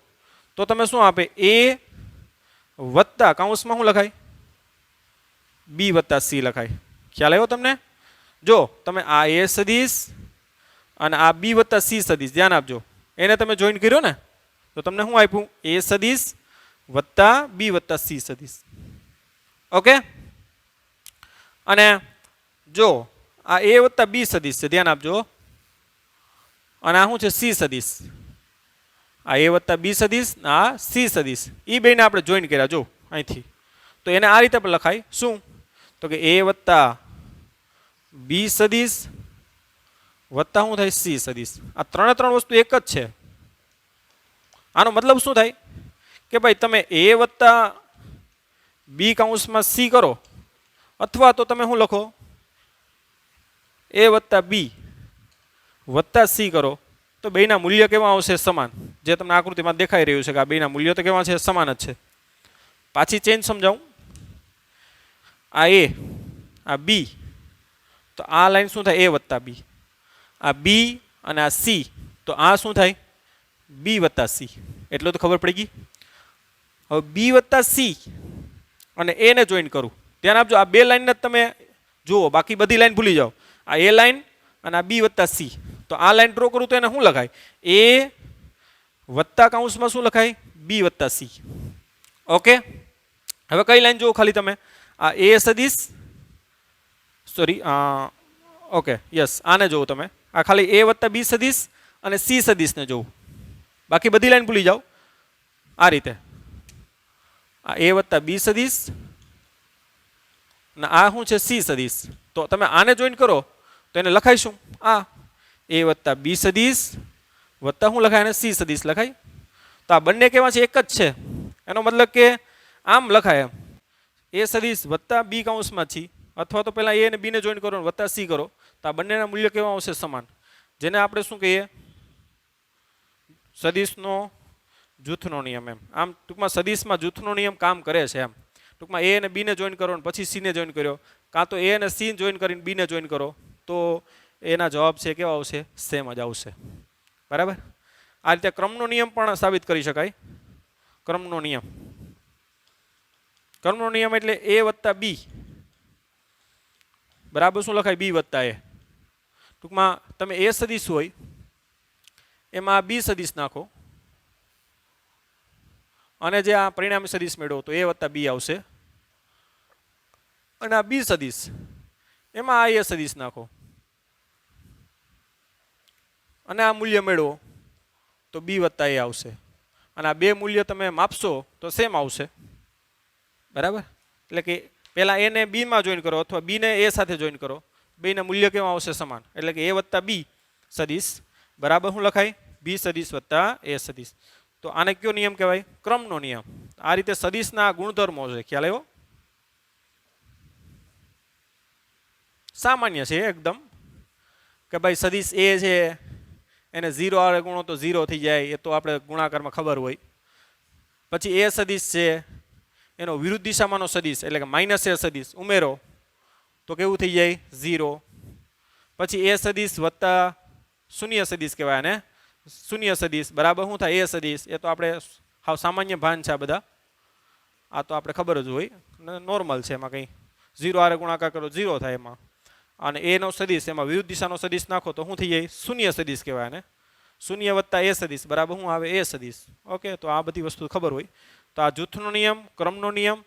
તો તમે શું આપે? એ વત્તા કૌંસમાં શું લખાય? બી વત્તા સી લખાય. ખ્યાલ આવ્યો તમને? જો તમે આ એ સદિશ અને આ બી વત્તા સી સદિશ, ધ્યાન આપજો, એને તમે જોઈન કર્યો ને તો તમને શું આપ્યું? એ સદિશ વત્તા બી વત્તા સી સદિશ. ઓકે? અને જો આ એ વત્તા બી સદિશ છે, ધ્યાન આપજો, અને આ શું છે? સી સદિશ. આ એ વત્તા બી સદિશ, આ સી સદિશ, એ બેને આપણે જોઈન કર્યા જો અહીંથી, તો એને આ રીતે પણ લખાય. શું? તો કે એ વત્તા બી સદિશ વત્તા શું થાય? સી સદિશ. આ ત્રણ વસ્તુ એક જ છે. આનો મતલબ શું થાય? કે ભાઈ તમે એ વત્તા બી કૌંસમાં સી કરો, અથવા તો તમે શું લખો? એ વત્તા બી વત્તા સી કરો, તો બેના મૂલ્ય કેવા આવશે? સમાન. જે તમને આકૃતિમાં દેખાઈ રહ્યું છે કે આ બેના મૂલ્યો તો કેવા છે? સમાન જ છે. પાછી ચેન્જ સમજાવું. આ એ, આ બી, તો આ લાઈન શું થાય? એ વત્તા બી. આ બી અને આ સી, તો આ શું થાય? બી વત્તા સી. એટલું તો ખબર પડી ગઈ. હવે બી વત્તા સી અને એને જોઈન કરું, ધ્યાન આપજો, આ બે લાઈન જ તમે જુઓ, બાકી બધી લાઈન ભૂલી જાઓ. આ એ લાઈન અને આ બી વત્તા સી, તો આ લાઈન ડ્રો કરું તો એને શું લખાય? એ વત્તા કૌંસમાં શું લખાય? બી વત્તા સી. ઓકે? હવે કઈ લાઈન જુઓ ખાલી તમે? આ એ સદિશ, સોરી, ઓકે, યસ, આને જોવો તમે. આ ખાલી એ વત્તા બી સદિશ અને સી સદિશને જોવું, બાકી બધી લાઈન ભૂલી જાઓ. આ રીતે આ એ વત્તા બી સદિશ અને આ શું છે? સી સદિશ. તો તમે આને જોઈન કરો તો એને લખાય શું? આ એ વત્તા બી સદિશ વત્તા શું લખાય? અને સી સદિશ લખાય. તો આ બંને કેવા છે? એક જ છે. એનો મતલબ કે આમ લખાય એમ, એ સદિશ વત્તા બી કૌંસમાં છે, અથવા તો પહેલા એ અને બી ને જોઈન કરો વત્તા સી કરો, તો આ બંનેના મૂલ્ય કેવા આવશે? સમાન. જેને આપણે શું કહીએ? સદિશનો જૂથનો નિયમ. એમ આમ ટૂંકમાં સદિશમાં જૂથનો નિયમ કામ કરે છે. એમ ટૂંકમાં એ અને બી ને જોઈન કરો પછી સી ને જોઈન કર્યો, કાં તો એ અને સી જોઈન કરીને બી ને જોઈન કરો, તો એના જવાબ છે કેવા આવશે? સેમ જ આવશે. બરાબર? આ રીતે ક્રમનો નિયમ પણ સાબિત કરી શકાય. ક્રમનો નિયમ, ક્રમનો નિયમ એટલે એ વત્તા બી બરાબર શું લખાય? બી વત્તા એ. ટૂંકમાં તમે એ સદિશ હોય એમાં બી સદિશ નાખો, અને જે આ પરિણામી સદિશ મેળવો તો એ વત્તા બી આવશે, અને આ બી સદિશ એમાં આ એ સદિશ નાખો અને આ મૂલ્ય મેળવો તો બી વત્તા એ આવશે, અને આ બે મૂલ્ય તમે માપશો તો સેમ આવશે. બરાબર? એટલે કે પહેલા એ ને બી માં જોઈન કરો અથવા બી ને એ સાથે જોઈન કરો, બેના મૂલ્ય કેવા આવશે? સમાન. એટલે કે એ વત્તા બી સદિશ બરાબર શું લખાય? બી સદિશ વત્તા એ સદિશ. તો આને કયો નિયમ કહેવાય? ક્રમનો નિયમ. આ રીતે સદિશના ગુણધર્મો છે. ખ્યાલ આવ્યો? સામાન્ય છે એકદમ, કે ભાઈ સદિશ એ છે એને 0 આરે ગુણો તો 0 થઈ જાય, એ તો આપણે ગુણાકારમાં ખબર હોય. પછી એ સદિશ છે એનો વિરુદ્ધ દિશામાંનો સદિશ એટલે કે માઇનસ એ સદિશ ઉમેરો તો કેવું થઈ જાય? 0. પછી એ સદિશ વત્તા શૂન્ય સદિશ કહેવાય ને, શૂન્ય સદિશ બરાબર શું થાય? એ સદિશ. એ તો આપણે હાવ સામાન્ય ભાન છે આ બધા, આ તો આપણે ખબર જ હોય, નોર્મલ છે, એમાં કંઈ 0 આરે ગુણાકાર કરો 0 થાય એમાં, અને એ નો સદિશ એમાં વિરુદ્ધ દિશાનો સદિશ નાખો તો શું થઈ જાય? શૂન્ય સદિશ કહેવાય આને. શૂન્ય વત્તા એ સદિશ બરાબર શું આવે? એ સદિશ. ઓકે, તો આ બધી વસ્તુ ખબર હોય તો આ જૂથનો નિયમ, ક્રમનો નિયમ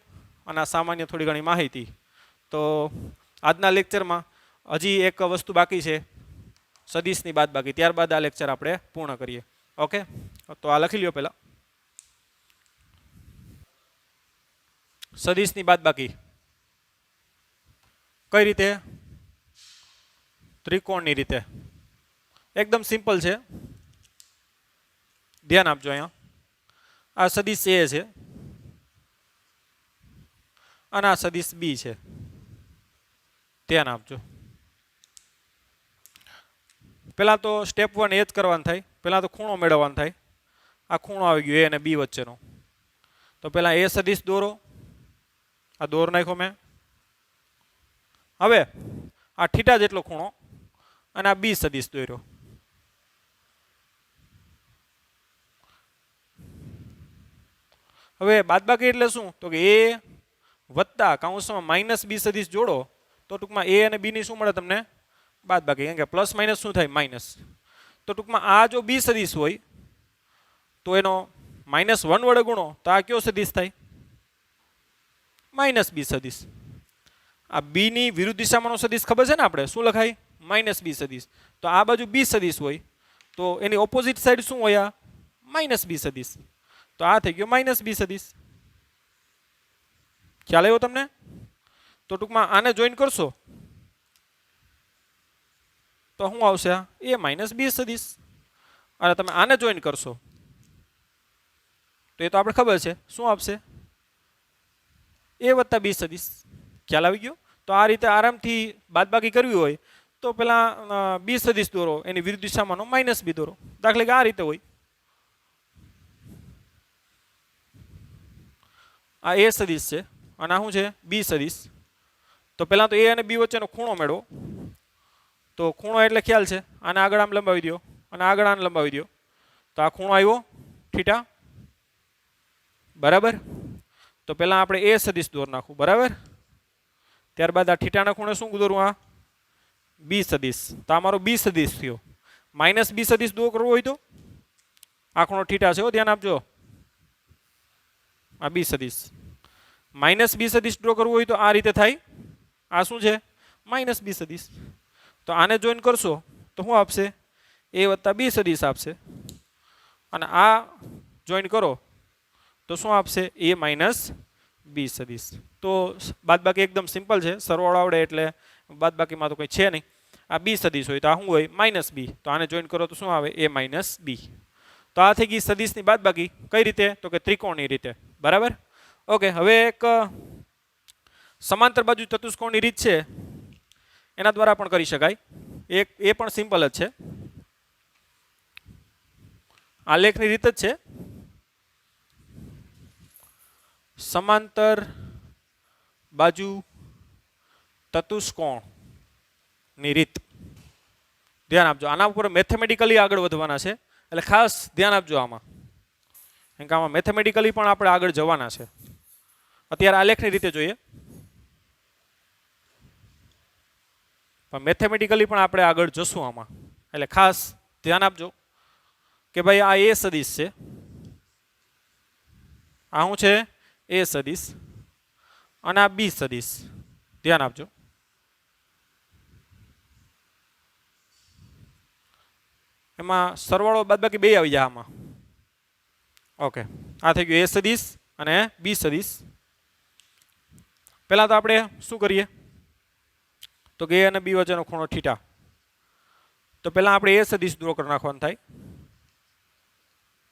અને આ સામાન્ય થોડી ઘણી માહિતી. તો આજના લેક્ચરમાં હજી એક વસ્તુ બાકી છે, સદિશની બાદબાકી. ત્યારબાદ આ લેક્ચર આપણે પૂર્ણ કરીએ. ઓકે, તો આ લખી લ્યો પહેલા, સદિશની બાદબાકી કઈ રીતે? ત્રિકોણની રીતે. એકદમ સિમ્પલ છે, ધ્યાન આપજો. અહીંયા આ સદિશ એ છે અને આ સદિશ બી છે. ધ્યાન આપજો. પહેલા તો સ્ટેપ 1 એ જ કરવાનું થાય. પહેલા તો ખૂણો મેળવવાનો થાય. આ ખૂણો આવી ગયો એ અને બી વચ્ચેનો. તો પહેલા એ સદિશ દોરો. આ દોર નાખ્યો મેં. હવે આ થીટા જેટલો ખૂણો અને આ બી સદિશ દોર્યો. હવે બાદબાકી એટલે શું? તો કે એ વત્તા કૌંસમાં માઇનસ બી સદિશ જોડો તો ટૂંકમાં એ અને બી ની શું મળે તમને? બાદબાકી. કેમ કે પ્લસ માઇનસ શું થાય? માઇનસ. તો ટૂંકમાં આ જો બી સદિશ હોય તો એનો -1 વડે ગુણો તો આ કયો સદિશ થાય? માઇનસ બી સદિશ. આ બી ની વિરુદ્ધ દિશામાંનો સદિશ ખબર છે ને આપણે? શું લખાય? માઇનસ બી સદિશ. તો આ બાજુ બી સદિશ હોય તો એની ઓપોઝિટ સાઈડ શું હોય? આ માઇનસ બી સદિશ. તો આ થઈ ગયો માઇનસ બી સદિશ. ખ્યાલ આવ્યો તમને? તો ટૂંકમાં આને જોઈન કરશો તો શું આવશે? એ માઇનસ બી સદિશ. અને તમે આને જોઈન કરશો તો એ તો આપણે ખબર છે શું આપશે? એ વત્તા બી સદિશ. ખ્યાલ આવી ગયો? તો આ રીતે આરામથી બાદબાકી કરવી હોય તો પેલા બી સદિશ દોરો, એની વિરુદ્ધ દિશામાંનો માઇનસ બી દોરો. દાખલા કે આ રીતે હોય. આ એ સદિશ છે અને આ શું છે? બી સદિશ. તો પહેલાં તો એ અને બી વચ્ચેનો ખૂણો મેળવો. તો ખૂણો એટલે ખ્યાલ છે, આને આગળ આમ લંબાવી દો અને આગળ આને લંબાવી દો. તો આ ખૂણો આવ્યો થીટા. બરાબર. તો પહેલાં આપણે એ સદિશ દોર નાખવું. બરાબર. ત્યારબાદ આ થીટાના ખૂણે શું દોરવું? આ બી સદિશ. તો આ મારો બી સદિશ થયો. માઇનસ બી સદિશ દો કરવો હોય તો આ ખૂણો થીટા છે, ધ્યાન આપજો. આ બી સદિશ. માઇનસ બી સદિશ ડ્રો કરવું હોય તો આ રીતે થાય. આ શું છે? માઇનસ બી સદિશ. તો આને જોઈન કરશો તો શું આપશે? એ વત્તા બી સદિશ આપશે. અને આ જોઈન કરો તો શું આપશે? એ માઇનસ બી સદિશ. તો બાદબાકી એકદમ સિમ્પલ છે, સરવાળો આવડે એટલે બાદબાકીમાં તો કંઈ છે નહીં. આ બી સદિશ હોય તો આ શું હોય? માઇનસ બી. તો આને જોઈન કરો તો શું આવે? એ માઇનસ બી. તો આ થઈ ગઈ સદિશની બાદબાકી. કઈ રીતે? તો કે ત્રિકોણની રીતે. બરાબર. ઓકે, હવે એક સમાંતર બાજુ ચતુષ્કોણની રીત છે, એના દ્વારા પણ કરી શકાય. એ પણ સિમ્પલ જ છે. આલેખની રીત જ છે. સમાંતર બાજુ ચતુષ્કોણની રીત. ધ્યાન આપજો. આના ઉપર મેથેમેટિકલી આગળ વધવાના છે એટલે ખાસ ધ્યાન આપજો આમાં. કેમ કે આમાં મેથેમેટિકલી પણ આપણે આગળ જવાના છે. અત્યારે આલેખની રીતે જોઈએ પણ મેથેમેટિકલી પણ આપણે આગળ જશું આમાં. એટલે ખાસ ધ્યાન આપજો કે ભાઈ આ એ સદિશ છે, આ શું છે? એ સદિશ. અને આ બી સદિશ. ધ્યાન આપજો. એમાં સરવાળો બાદબાકી બે આવી જાય આમાં. ઓકે, આ થઈ ગયું એ સદિશ અને બી સદિશ. પહેલા તો આપણે શું કરીએ તો કે એ અને બી વચ્ચેનો ખૂણો થીટા. તો પહેલા આપણે એ સદિશ ડ્રો કરી નાખવાનું થાય.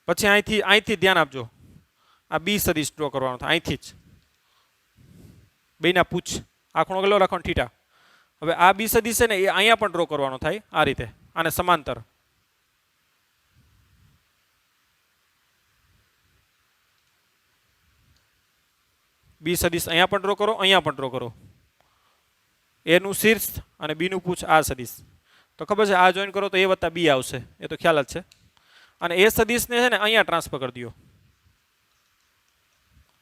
પછી અહીંથી ધ્યાન આપજો, આ બી સદિશ ડ્રો કરવાનો થાય અહીંથી જ. બેના પૂછ આ ખૂણો કેટલો રાખવાનો? થીટા. હવે આ બી સદિશ છે ને એ અહીંયા પણ ડ્રો કરવાનો થાય આ રીતે, આને સમાંતર. બી સદિશ અહીંયા પણ ડ્રો કરો, અહીંયા પણ ડ્રો કરો. એનું શીર્ષ અને બીનું પૂછ આ સદિશ. તો ખબર છે આ જોઈન કરો તો એ વત્તા બી આવશે, એ તો ખ્યાલ જ છે. અને એ સદિશને છે ને અહીંયા ટ્રાન્સફર કરી દો.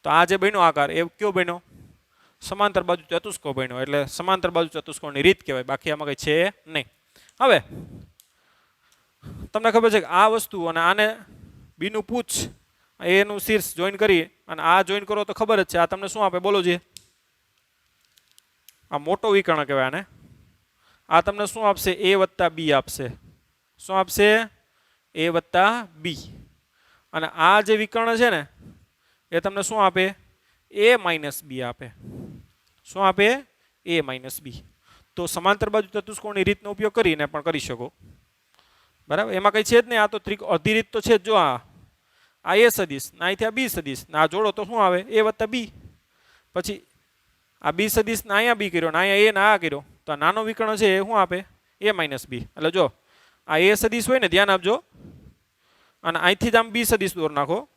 તો આ જે બન્યો આકાર એ કયો બન્યો? સમાંતર બાજુ ચતુષ્કોણ બન્યો એટલે સમાંતર બાજુ ચતુષ્કોણની રીત કહેવાય, બાકી આમાં કંઈ છે નહીં. હવે તમને ખબર છે કે આ વસ્તુ અને આને બીનું પૂછ એનું શીર્ષ જોઈન કરી અને આ જોઈન કરો તો ખબર જ છે આ તમને શું આપે બોલો છે. આ મોટો વિકર્ણ કહેવાય આને. આ તમને શું આપશે? એ વત્તા બી આપશે. શું આપશે? એ વત્તા બી. અને આ જે વિકર્ણ છે ને એ તમને શું આપે? એ માઇનસ બી આપે. શું આપે? એ માઇનસ બી. તો સમાંતર બાજુ ચતુષ્કોણની રીતનો ઉપયોગ કરીને પણ કરી શકો, બરાબર. એમાં કંઈ છે જ નહીં, આ તો અડધી રીત તો છે જ. જો આ એ સદીશ ના અહીંથી આ બી સદીશ ના જોડો તો શું આવે? એ વત્તા બી. પછી આ બી સદીશ ના અહીંયા બી કર્યો ને અહીંયા એ ના આ કર્યો તો આ નાનો વિકર્ણ છે એ શું આપે? એ માઇનસ બી. એટલે જો આ એ સદીશ હોય ને ધ્યાન આપજો અને અહીંથી જ આમ બી સદીશ દોર નાખો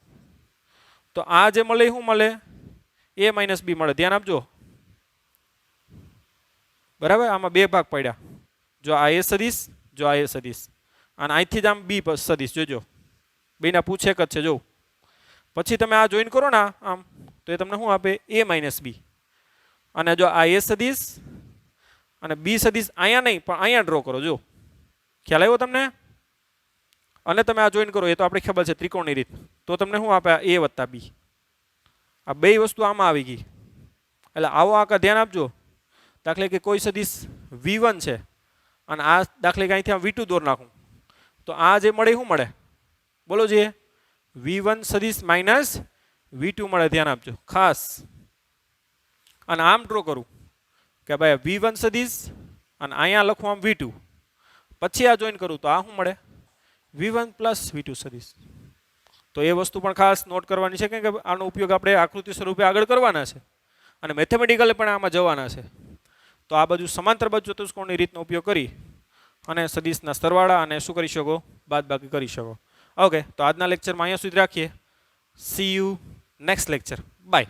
તો આ જે મળે શું મળે? એ માઇનસ બી મળે. ધ્યાન આપજો, બરાબર. આમાં બે ભાગ પડ્યા. જો આ એ સદીશ, જો આ એ સદીશ અને અહીંથી જ આમ બી સદીશ. જોજો બેના પૂછ એક જ છે. જો પછી તમે આ જોઈન કરો ને આમ તો એ તમને શું આપે? એ માઇનસ બી. અને જો આ એ સદીશ અને બી સદીશ અહીંયા નહીં પણ અહીંયા ડ્રો કરો. જો ખ્યાલ આવ્યો તમને? અને તમે આ જોઈન કરો એ તો આપણે ખબર છે ત્રિકોણની રીત. તો તમને શું આપે? એ વત્તા બી. આ બે વસ્તુ આમાં આવી ગઈ. એટલે આવો આકાર ધ્યાન આપજો. દાખલે કે કોઈ સદીશ V1 છે અને આ દાખલે કે અહીંથી V2 દોર નાખું તો આ જે મળે શું મળે? બોલો જે V1 સદીશ માઇનસ V2 મળે. ધ્યાન આપજો ખાસ. અને આમ ડ્રો કરું કે ભાઈ V1 સદીશ અને અહીંયા લખું આમ V2 પછી આ જોઈન કરું તો આ શું મળે? V1 પ્લસ V2 સદીશ. તો એ વસ્તુ પણ ખાસ નોટ કરવાની છે કે આનો ઉપયોગ આપણે આકૃતિ સ્વરૂપે આગળ કરવાના છે અને મેથેમેટિકલી પણ આમાં જવાના છે. તો આ બાજુ સમાંતર બાજુ ચતુષ્કોણની રીતનો ઉપયોગ કરી અને સદીશના સરવાળા અને શું કરી શકો? બાદબાકી કરી શકો. ઓકે, તો આજના લેક્ચરમાં અહીંયા સુધી રાખીએ. See you next lecture. By.